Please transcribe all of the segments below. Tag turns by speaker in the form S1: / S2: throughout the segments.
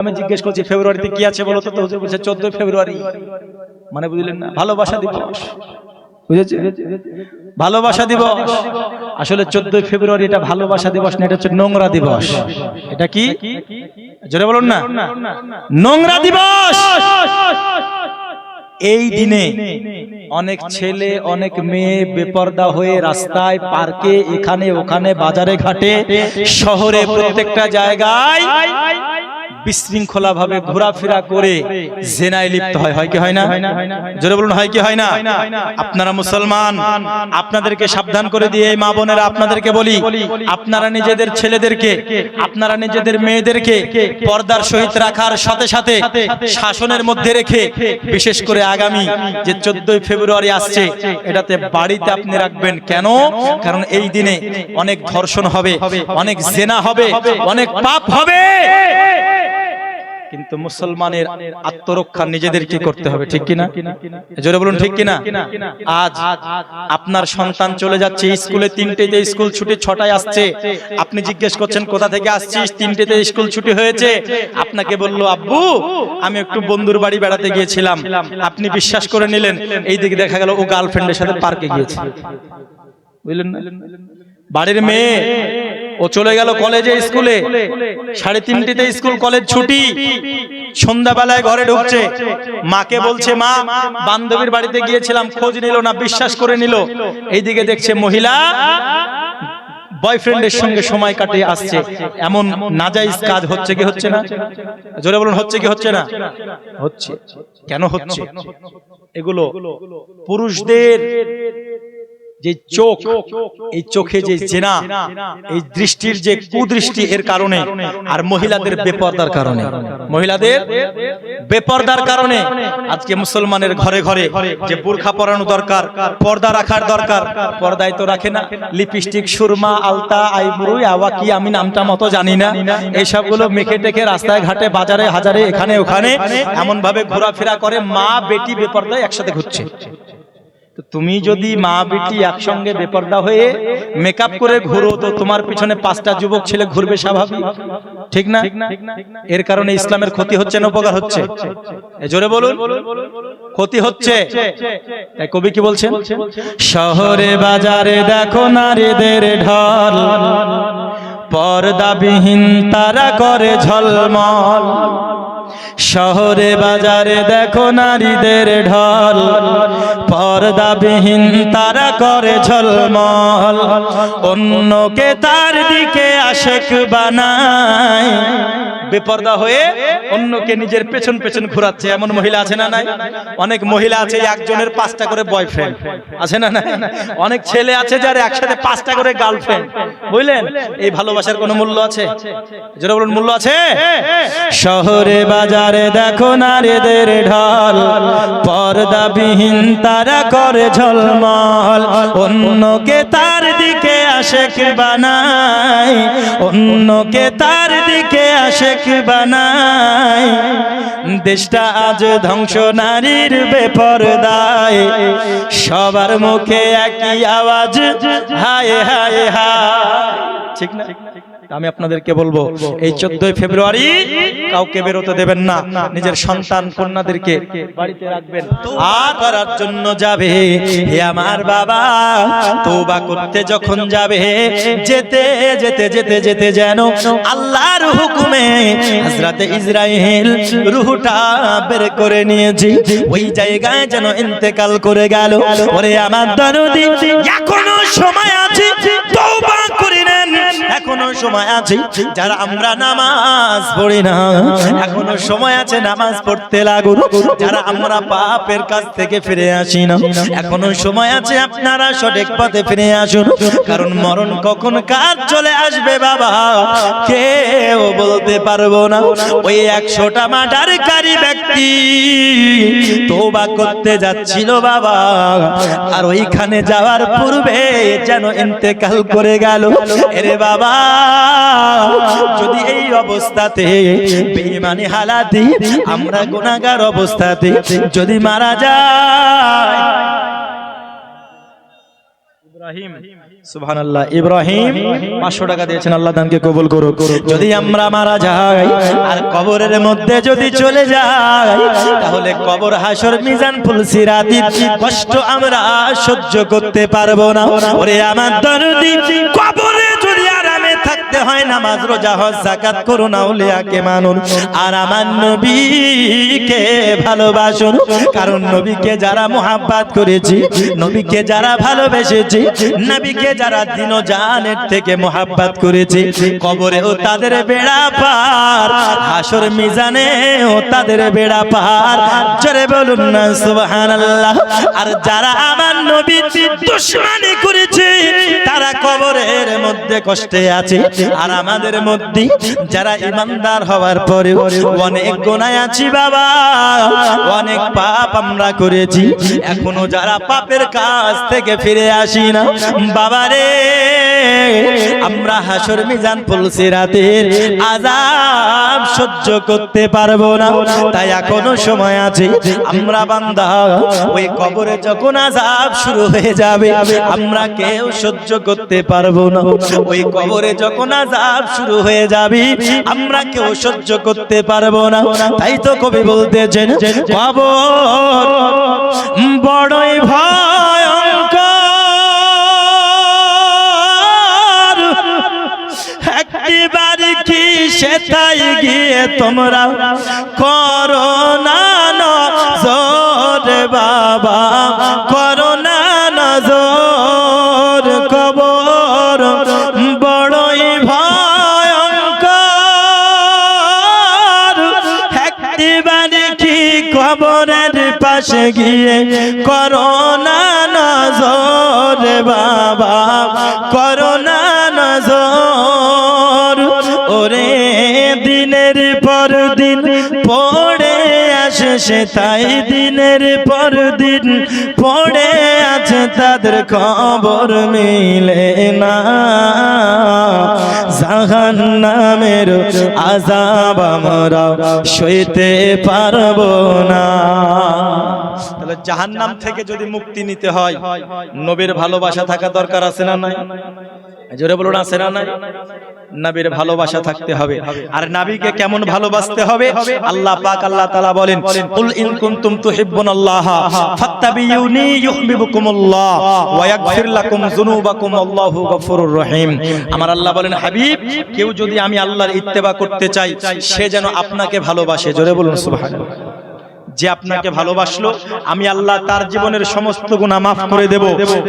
S1: আমি জিজ্ঞেস করছি ফেব্রুয়ারিতে কি আছে বলো তো? হুজুর বলছে 14 ফেব্রুয়ারি। মানে বুঝলেন না, ভালোবাসা দিবস। বুঝেছে? ভালোবাসা দিবস। আসলে 14 ফেব্রুয়ারি এটা ভালোবাসা দিবস না, এটা হচ্ছে নোংরা দিবস। এটা কি জোরে বলুন না, নোংরা দিবস। এই দিনে অনেক ছেলে অনেক মেয়ে বেপরদা হয়ে রাস্তায়, পার্কে, এখানে ওখানে, বাজারে ঘাটে, শহরে প্রত্যেকটা জায়গায় বিশৃঙ্খলা ভাবে ঘোরাফেরা করে জিনায় লিপ্ত হয়। হয় কি হয় না? জোরে বলুন, হয় কি হয় না? আপনারা মুসলমান, আপনাদেরকে সাবধান করে দিয়ে এই মা বোনেরা আপনাদেরকে বলি, আপনারা নিজেদের ছেলেদেরকে, আপনারা নিজেদের মেয়েদেরকে পর্দার সহিত রাখার সাথে সাথে শাসনের মধ্যে রেখে, বিশেষ করে আগামী যে 14 ফেব্রুয়ারি আসছে, এটাতে বাড়িতে আপনি রাখবেন। কেন? কারণ এই দিনে অনেক ধর্ষণ হবে, অনেক জিনা হবে, অনেক পাপ হবে। কিন্তু মুসলমানের আত্মরক্ষা নিজেদেরকে করতে হবে, ঠিক কিনা? জোরে বলুন, ঠিক কিনা? আজ আপনার সন্তান চলে যাচ্ছে স্কুলে, 3টেতে স্কুল ছুটি, 6টায় আসছে। আপনি জিজ্ঞেস করছেন কোথা থেকে আসছিস? 3টেতে স্কুল ছুটি হয়েছে। আপনাকে বলল আব্বু আমি একটু বন্ধুর বাড়ি বেড়াতে গিয়েছিলাম। আপনি বিশ্বাস করে নিলেন, এই দিকে দেখা গেল ও গার্লফ্রেন্ডের সাথে পার্কে গিয়েছে। বুঝলেন না? বাড়ির মেয়ে ও চলে গেল কলেজে, স্কুলে, 3:30তে স্কুল কলেজ ছুটি, সন্ধ্যাবেলায় ঘরে ঢুকছে, মাকে বলছে মা বান্ধবীর বাড়িতে গিয়েছিলাম, খোঁজ নিল না, বিশ্বাস করে নিল। এইদিকে দেখছে মহিলা বয়ফ্রেন্ডের সঙ্গে সময় কাটিয়ে আসছে। এমন নাজায়েজ কাজ হচ্ছে কি হচ্ছে না? জোরে বলুন, হচ্ছে কি হচ্ছে না? হচ্ছে। কেন হচ্ছে? এগুলো পুরুষদের যে চোখ, এই চোখে যে জিনা, এই দৃষ্টির যে কুদৃষ্টি, এর কারণে, আর মহিলাদের বেপরদার কারণে, মহিলাদের বেপরদার কারণে আজকে মুসলমানের ঘরে ঘরে যে বোরখা পরানো দরকার, পর্দা রাখার দরকার, পর্দায় তো রাখে না। লিপস্টিক, সুরমা, আলতা, আইব্রু, আওয়া কি আমি নামটা মতো জানি না, এইসবগুলো মেখে টেকে রাস্তায় ঘাটে, বাজারে, হাজারে, এখানে ওখানে এমন ভাবে ঘোরাফেরা করে, মা বেটি বেপরদায় একসাথে ঘুরছে। তুমি যদি মা বেটি একসঙ্গে বেপরদা হয়ে মেকআপ করে ঘুরো, তো তোমার পিছনে 5টা যুবক ছেলে ঘুরবে, স্বাভাবিক, ঠিক না? এর কারণে ইসলামের ক্ষতি হচ্ছে না উপকার হচ্ছে? জোরে বলুন, ক্ষতি হচ্ছে। তাই কবি কি বলছেন? শহরে বাজারে দেখো নারীদের ঢল, পর্দাবিহীন তারা করে ঝলমল। শহরে বাজারে দেখো নারীদের ঢল, পর্দাবিহীন তারা করে ঝলমল। অন্যকে তার দিকে আশেক বানায়, বেপরদা হয়ে অন্যকে নিজের পেছন পেছন ঘোরাচ্ছে। এমন মহিলা আছে না নাই? অনেক মহিলা আছে একজনের 5টা করে বয়ফ্রেন্ড, আছে না নাই? অনেক ছেলে আছে যার একসাথে 5টা করে গার্লফ্রেন্ড। বুঝলেন? এই ভালোবাসার কোনো মূল্য আছে? যারা বলুন, মূল্য আছে? শহরে বাজারে দেখো নারীদের ঢল, পর্দাবিহীন তারা করে ঝলমল। অন্যকে তার দিকে আশেক বানায়, অন্যকে তার দিকে আশেক বানায়। দেশটা আজ ধ্বংস নারীর বেপরদায়, সবার মুখে একই আওয়াজ, হায় হায় হায়। ঠিক না? আমি আপনাদেরকে বলবো, এই 14 ফেব্রুয়ারি কাউকে বেরোতে দেবেন না, নিজের সন্তান কন্যাদেরকে বাড়িতে রাখবেন। আর করার জন্য যাবে, হে আমার বাবা, তওবা করতে যখন যাবে, যেতে যেতে যেতে যেতে যেন আল্লাহর হুকুমে হযরতে ইসরাইল রূহটা বের করে নিয়েছি, ওই জায়গায় যেন ইন্তেকাল করে গেল। ওরে আমার দরদি, এখনো সময় আছে, তওবা করে নেন, এখনো সময় আছে। যারা আমরা নামাজ পড়ি না, এখনো সময় আছে, নামাজ পড়তে লাগুন। যারা আমরা পাপের কাছ থেকে ফিরে আসি না, এখনো সময় আছে, আপনারা সঠিক পথে ফিরে আসুন। কারণ মরণ কখন কার চলে আসবে বাবা, কেউ বলতে পারবো না। ওই 100টা মার্ডারকারী ব্যক্তি তওবা করতে যাচ্ছিল বাবা, আর ওইখানে যাওয়ার পূর্বে যেন ইন্তেকাল করে গেল। এরে বাবা, যদি এই অবস্থাতে বেঈমানি হালাতে, আমরা গুনাহগার অবস্থাতে যদি মারা যায়, ইব্রাহিম সুবহানাল্লাহ। ইব্রাহিম 500 টাকা দিয়েছেন, আল্লাহ দানকে কবুল করুক। যদি আমরা মারা যাই আর কবরের মধ্যে যদি চলে যাই, তাহলে কবর, হাসর, মিজান, পুলসিরাতির কষ্ট আমরা সহ্য করতে পারবো না। ওরে আমার দরদি, কবরে যদি আরামে থাকতে হয়, নামাজ, রোজা, হজ, যাকাত করুন, আউলিয়াকে মানুন, আর আমার নবীকে ভালোবাসুন। কারণ নবীকে যারা মুহাব্বত করেছি, নবীকে যারা ভালোবেসেছি, নবীকে যারা দিন ও জানের থেকে মুহাব্বত করেছে, কবরেও তাদের বেড়া পার, হাসর মিজানেও তাদের বেড়া পার। জোরে বলুন না সুবহানাল্লাহ। আর যারা আমার নবীর দুশমনি করেছে, তারা কবরের মধ্যে কষ্টে আছে। আর আমাদের মধ্যে যারা ইমানদার হওয়ার পরে অনেক গুনাহ আছি বাবা, অনেক পাপ আমরা করেছি, এখনো যারা পাপের কাজ থেকে ফিরে আসি না বাবারে, আমরা হাসর, মিজান, পুলসিরাতের আযাব সহ্য করতে পারবো না। তাই এখনো সময় আছে, আমরা বান্দা ওই কবরে যখন আযাব শুরু হয়ে যাবে, আমরা কেউ সহ্য করতে পারবো না। ওই কবরে যখন আযাব শুরু হয়ে যাবে, আমরা কেউ সহ্য করতে পারবো না। তাই তো কবি বলতেছেন, কবর বড়ই ভয়ঙ্কর, একবার কি সেটাই গিয়ে তোমরা করো না নজর বাবা, করো না নজর। কবর বড়ই ভয়ঙ্কর, একবার কি কবরের পাশে গিয়ে করো না নজর বাবা, করো না নজর। ওরে দিনের পর দিন পড়ে আসে সে, তাই দিনের পর দিন পড়ে আছে, তাদের খবর মিলে না। জাহান্নামের আযাব আমরা সইতে পারবো না। তাহলে জাহান্নাম থেকে যদি মুক্তি নিতে হয়, নবীর ভালোবাসা থাকা দরকার আছে না নাই? জোরে বলুন, আছে না নাই? নবীর ভালোবাসা থাকতে হবে। আর নবীকে কেমন ভালোবাসতে হবে? আল্লাহ পাক, আল্লাহ তাআলা বলেন, কুল ইন কুনতুম তুহিব্বুনাল্লাহ ফাত্তাবিউনি ইউহিব্বুকুমুল্লাহ ওয়া ইয়াগফির লাকুম যুনুবাকুম আল্লাহু গফুরুর রহিম। আমার আল্লাহ বলেন, হাবিব, কেউ যদি আমি আল্লাহর ইত্তেবা করতে চাই, সে যেন আপনাকে ভালোবাসে। জোরে বলুন সুবহানাল্লাহ। যে আপনাকে ভালোবাসলো, আমি আল্লাহ তার জীবনের সমস্ত গুনাহ মাফ করে দেব,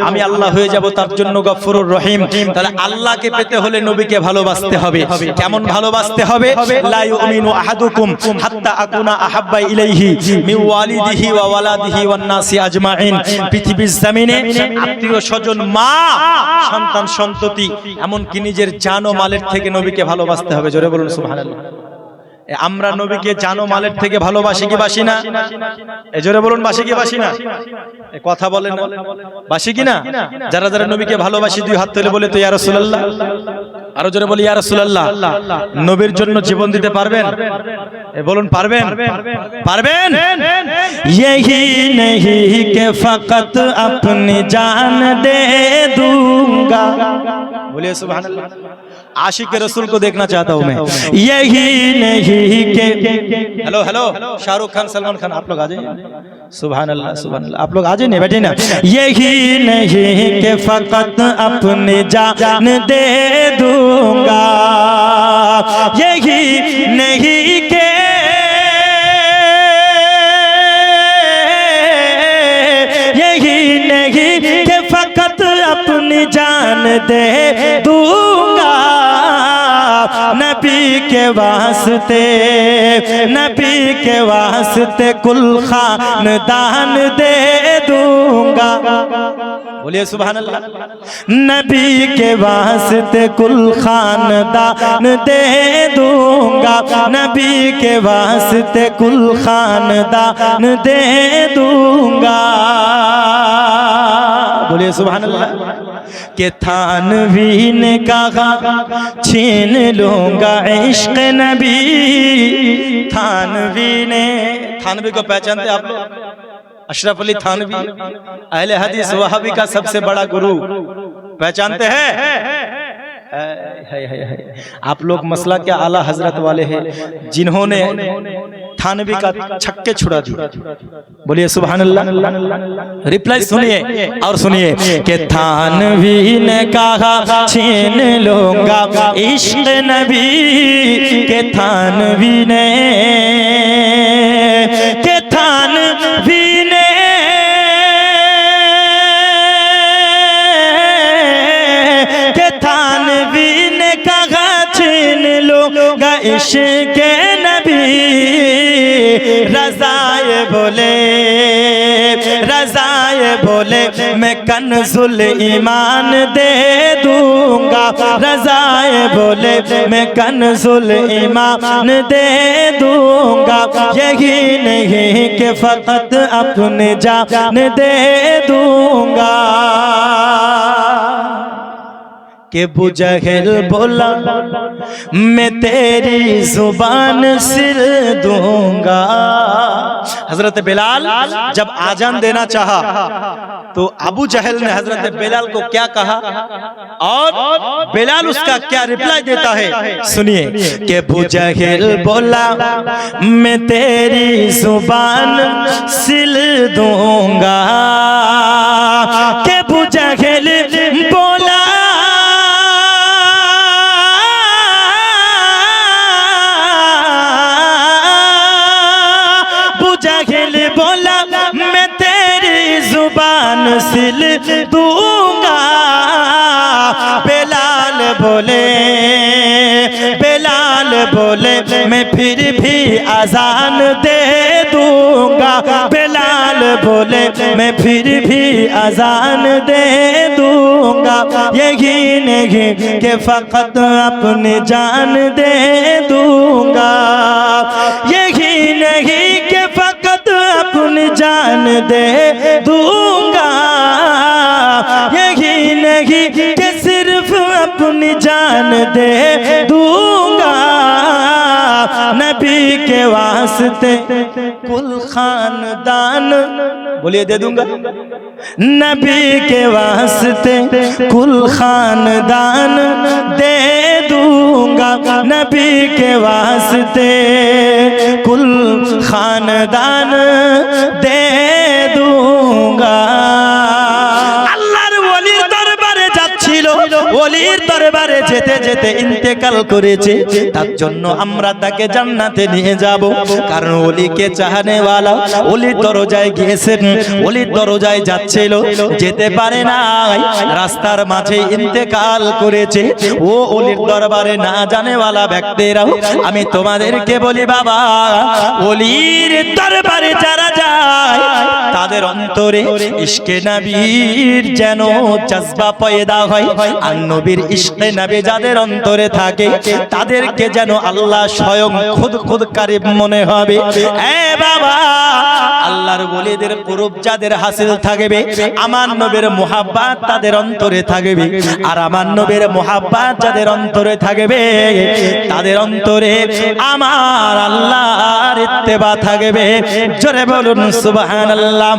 S1: আমি আল্লাহ হয়ে যাব তার জন্য গফুরুর রহিম। তাহলে আল্লাহকে পেতে হলে নবীকে ভালোবাসতে হবে। কেমন ভালোবাসতে হবে? লা ইউমিনু আহাদুকুম হাত্তা আকুনা আহাব্বা ইলাইহি মিন ওয়ালিদিহি ওয়া ওয়ালাদিহি ওয়ান নাসি আজমাইন। পৃথিবীর জমিনে আত্মীয় স্বজন, মা, সন্তান, সন্ততি, এমনকি নিজের জান ও মালের থেকে নবীকে ভালোবাসতে হবে। জোরে বলুন সুবহানাল্লাহ। আমরা নবীকে জানো মালের থেকে ভালোবাসি কি বাসি না? জোরে বলুন, বাসি কি বাসি না? কথা বলেন না, বাসি কি না? যারা যারা নবীকে ভালোবাসি দুই হাত তুলে বলে তো ইয়া রাসূলুল্লাহ। আরো জোরে বলি ইয়া রাসূলুল্লাহ। নবীর জন্য জীবন দিতে পারবেন? বলুন, পারবেন? পারবেন? यही नहीं कि फकत अपनी जान दे दूंगा। बोलिए सुभान अल्लाह। आशिक रसूल को देखना चाहता हूं मैं। यही नहीं के, हेलो हेलो, शाहरुख खान, सलमान खान, आप लोग आ जाइए। सुभान अल्लाह, सुभान अल्लाह। आप लोग आ जाइए, बैठे ना। यही नहीं के फकत अपनी जान दे दूंगा, यही नहीं के, यही नहीं के फकत अपनी जान दे दूंगा, नबी के वास्ते, नबी के वास्ते कुल खानदान दे दूंगा। बोलिए सुभान अल्लाह। नबी के वास्ते कुल खानदान दे दूंगा, नबी के वास्ते कुल खानदान दे दूंगा। बोलिए सुभान अल्लाह। के थानवी ने कहा छीन लूंगा इश्क नबी, थानवी ने, थानवी को पहचानते आप लोग? अशरफ अली थानवी, अहले हदीस वहाबी का सबसे बड़ा गुरु, पहचानते हैं? आप लोग मसला के आला हजरत वाले हैं जिन्होंने थानवी का छक्के छुड़ा दिया। बोलिए सुभान अल्लाह। रिप्लाई सुनिए और सुनिए कि थानवी ने कहा छीन लूंगा इश्क नबी के थानवी ने इश्क़ नबी रज़ाए बोले मैं कन्ज़ुल ईमान दे दूंगा। रज़ाए बोले मैं कन्ज़ुल ईमान दे दूंगा। यही नहीं कि फ़क़त अपने जान दे दूंगा। कि बुजहल बोला मैं तेरी जुबान सिल दूंगा। हजरत बिलाल जब आजान देना चाहा तो अबू जहल ने हजरत बिलाल को क्या कहा और बिलाल उसका क्या रिप्लाई देता है, सुनिए। कि बुजहल बोला मैं तेरी जुबान सिल दूंगा। कि बुजहल बोला सिल दूंगा। बेलाल बोले मैं फिर भी अजान दे दूंगा। बेलाल बोले मैं फिर भी अजान दे दूंगा। यही नहीं कि फ़क़त अपनी जान दे दूंगा। यही नहीं कि फ़क़त अपनी जान दे दूंगा। यही नहीं कि सिर्फ अपनी जान दे दूंगा। नबी के वास्ते कुल खानदान, बोलिए दे दूंगा। नबी के वास्ते कुल खानदान दे दूंगा। नबी के वास्ते कुल खानदान दे दूंगा। ওলির দরবারে যেতে যেতে ইন্তেকাল করেছে, তার জন্য আমরা তাকে জান্নাতে নিয়ে যাব। কারণ ওলিকে চাহনে ওয়ালা ওলির দরজায় গিয়েছেন, ওলির দরজায় যাচ্ছিল, যেতে পারে নাই, রাস্তার মাঝে ইন্তেকাল করেছে। ও ওলির দরবারে না জানে ওয়ালা ব্যক্তিরাও আমি তোমাদেরকে বলি বাবা, ওলির দরবারে যারা যায় তাদের অন্তরে ইশকে নবীর যেন জজবা পয়দা হয়। আর নবীর ইশকে নবী যাদের অন্তরে থাকে তাদেরকে যেন আল্লাহ স্বয়ং খুদ কারিব মনে হবে। এ বাবা, আল্লাহর ওলিদের কুরব যাদের হাসিল থাকবে, আমার নবীর মুহাব্বত তাদের অন্তরে থাকবে। আর আমার নবীর মুহাব্বত যাদের অন্তরে থাকবে তাদের অন্তরে আমার আল্লাহর ইত্তেবা থাকবে। জোরে বলুন সুবহানাল্লাহ।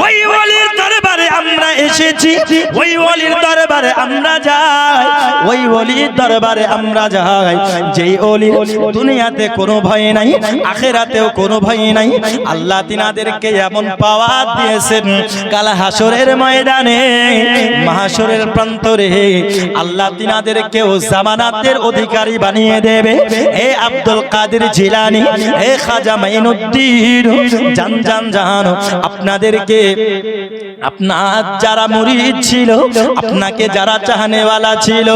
S1: ওই ওলির দরবারে আমরা এসেছি, ওই ওলির দরবারে আমরা যাই, ওই ওলির দরবারে আমরা যাই যেই ওলি দুনিয়াতে কোনো ভয় নাই, আখিরাতেও কোনো ভয় নাই। আল্লাহ তিনাদেরকে এমন পাওয়ার দিয়েছেন, কাল হাসরের ময়দানে মাহশরের প্রান্তরে আল্লাহ তিনাদেরকেও জামানাতের অধিকারী বানিয়ে দেবে। হে আব্দুল কাদের জিলানী, হে খাজা মাইনুদ্দিন, জান জান জান আপনাদেরকে, আপনার যারা মুরিদ ছিল, আপনাকে যারা চাহনেওয়ালা ছিল,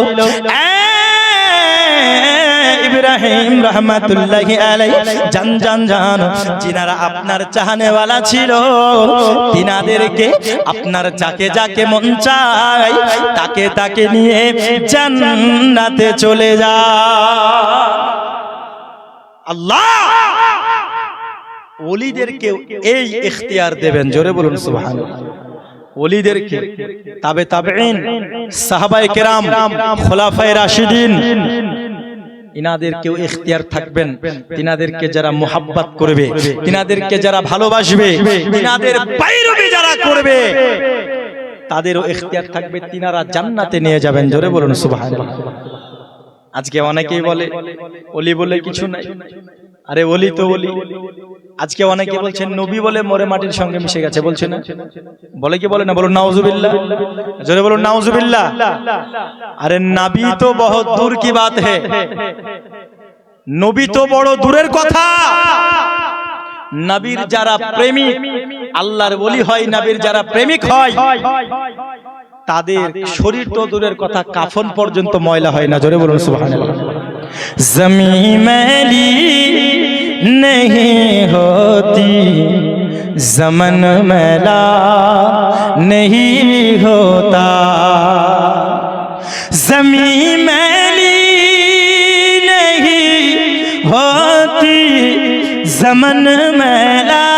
S1: ইব্রাহিম রহমাতুল্লাহি আলাইহি, জান জান জান যিনারা আপনার চাহনেওয়ালা ছিল, তিনাদেরকে আপনার যাকে যাকে মন চায় তাকে তাকে নিয়ে জান্নাতে চলে যা। আল্লাহ ওলিদেরকে এই ইখতিয়ার দেবেন। জোরে বলুন সুবহানাল্লাহ। ওলিদেরকে তাবে তাবেঈন, সাহাবায়ে কেরাম, খোলাফায়ে রাশিদিন, ইনাদেরকেও ইখতিয়ার থাকবেন। তিনাদেরকে যারা মুহাব্বত করবে, তিনাদেরকে যারা ভালোবাসবে, তিনাদের পায়রবি যারা করবে, তাদেরও ইখতিয়ার থাকবে, তিনারা জান্নাতে নিয়ে যাবেন। জোরে বলুন সুবহানাল্লাহ। আজকে অনেকেই বলে ওলি বলে কিছু নাই, আরে ওলি তো ওলি। আজকে অনেকে বলছেন নবী বলে মরে মাটির সঙ্গে মিশে গেছে, বলছে না? বলে কি বলে না? বলুন নাউজুবিল্লাহ, জোরে বলুন নাউজুবিল্লাহ। আরে নবী তো বহুত দূর কি বাত है, নবী তো বড় দূরের কথা। নবীর যারা প্রেমিক আল্লাহর ওলি হয়, নবীর যারা প্রেমিক হয় তাদের শরীর তো দূরের কথা, কাফন পর্যন্ত ময়লা হয় না। জোরে বলুন সুবহানাল্লাহ। জমি মেলি नहीं होती, ज़मन मैला नहीं होता, ज़मीन मैली नहीं होती, ज़मन मैला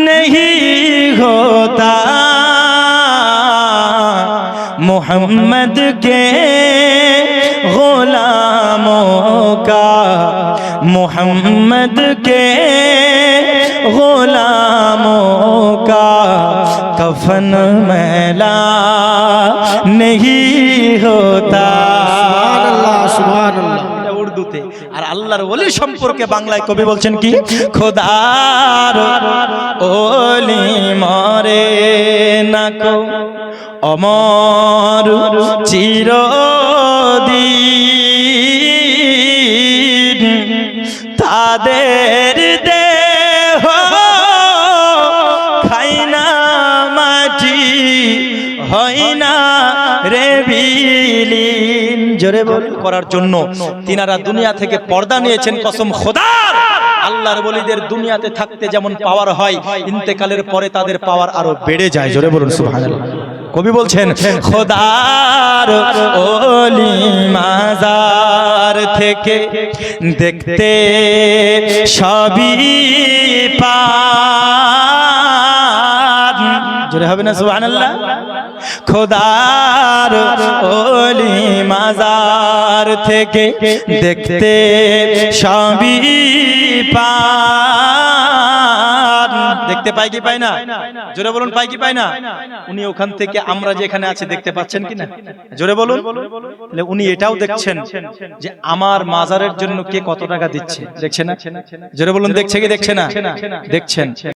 S1: नहीं होता, मोहम्मद के गुलामों का, मोहम्मद के गुलामों का कफन मैला नहीं होता। सुभानाल्लाह উর্দুতে। আর আল্লাহর ওলি সম্পর্কে বাংলায় কবি বলছেন কি, খোদার ওলি মরে না কো অমর চিরদিন, তাদের দেহ খাই না মাটি, হয় না রে বিলীন। জোরে বল করার জন্য তিনারা দুনিয়া থেকে পর্দা নিয়েছেন। কসম খোদার, আল্লাহর ওলিদের দুনিয়াতে থাকতে যেমন পাওয়ার হয়, ইন্তেকালের পরে তাদের পাওয়ার আরো বেড়ে যায়। জোরে বলুন সুবহানাল্লাহ। কবি বলছেন খোদার ওলি মাজার থেকে দেখতে সবই পান। জোরে হবে না সুবহানাল্লাহ। খোদার ওলি মাজার থেকে দেখতে সবই পান। দেখতে পাই কি পাই না? জোরে বলুন পাই কি পাই না? উনি ওখান থেকে আমরা যেখানে আছি দেখতে পাচ্ছেন কি না? জোরে বলুন। উনি এটাও দেখছেন যে আমার মাজারের জন্য কে কত টাকা দিচ্ছে, দেখছে না? জোরে বলুন দেখছে কি দেখছে না? দেখছেন।